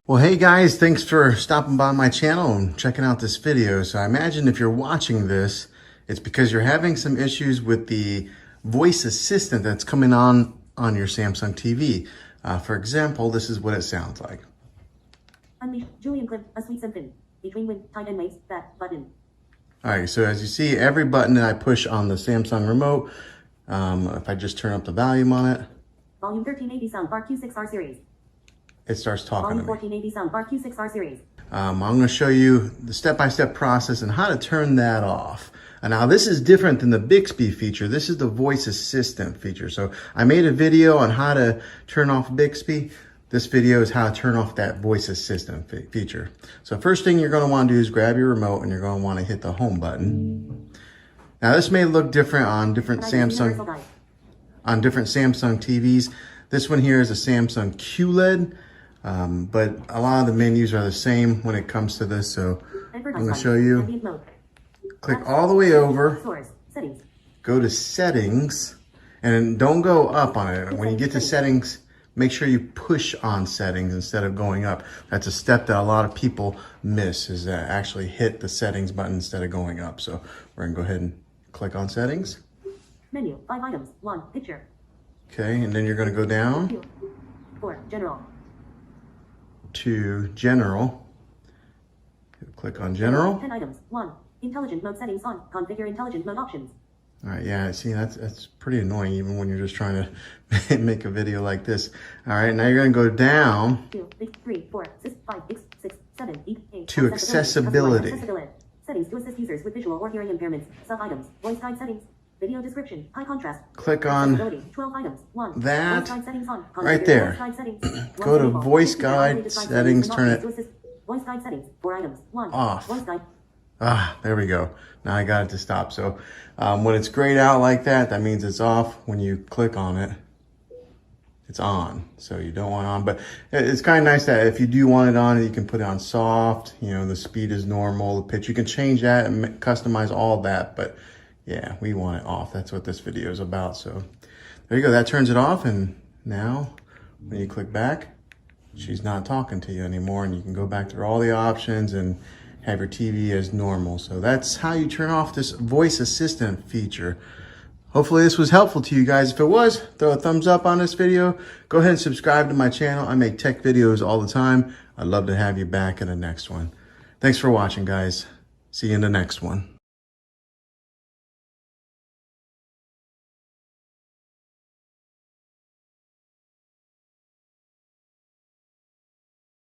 Well, hey guys, thanks for stopping by my channel and checking out this video. So I imagine if you're watching this, it's because you're having some issues with the voice assistant that's coming on your Samsung TV. For example, this is what it sounds like. Unleash Julian Clip, a sweet symphony. Between wind, tide and waves, that button. All right, so as you see, every button that I push on the Samsung remote, if I just turn up the volume on it, Volume 1380 soundbar Q6R series. it starts talking Volume to me. 1480 soundbar Q6R series. I'm going to show you the step-by-step process and how to turn that off. And now this is different than the Bixby feature. This is the voice assistant feature. So I made a video on how to turn off Bixby. This video is how to turn off that voice assistant feature. So first thing you're going to want to do is grab your remote and you're going to want to hit the home button. Now this may look different on different Samsung TVs. This one here is a Samsung QLED. But a lot of the menus are the same when it comes to this, so I'm going to show you. Click all the way over, go to settings, and don't go up on it. When you get to settings, make sure you push on settings instead of going up. That's a step that a lot of people miss, is that actually hit the settings button instead of going up. So we're going to go ahead and click on settings. Menu, 5 items, 1, picture. Okay, and then you're going to go down 2, 4, general. To general. Click on general. 10 items, 1, intelligent mode settings on, configure intelligent mode options. All right, yeah, see, that's pretty annoying even when you're just trying to make a video like this. All right, now you're going to go down 2, 3, 4, 5, 6, 7, 8, to accessibility. Settings to assist users with visual or hearing impairments. Sub items, voice guide settings, video description, high contrast. Click on 12 items, 1, that voice guide settings on, right there. Go to voice guide settings, turn it voice guide settings, 4 items, 1, off. voice guide. There we go. Now I got it to stop. So when it's grayed out like that, that means it's off. When you click on it, it's on. So you don't want it on, but it's kind of nice that if you do want it on, you can put it on soft, you know, the speed is normal, the pitch, you can change that and customize all that. But yeah, we want it off. That's what this video is about. So there you go. That turns it off. And now when you click back, she's not talking to you anymore. And you can go back through all the options and have your TV as normal. So that's how you turn off this voice assistant feature. Hopefully this was helpful to you guys. If it was, throw a thumbs up on this video. Go ahead and subscribe to my channel. I make tech videos all the time. I'd love to have you back in the next one. Thanks for watching, guys. See you in the next one.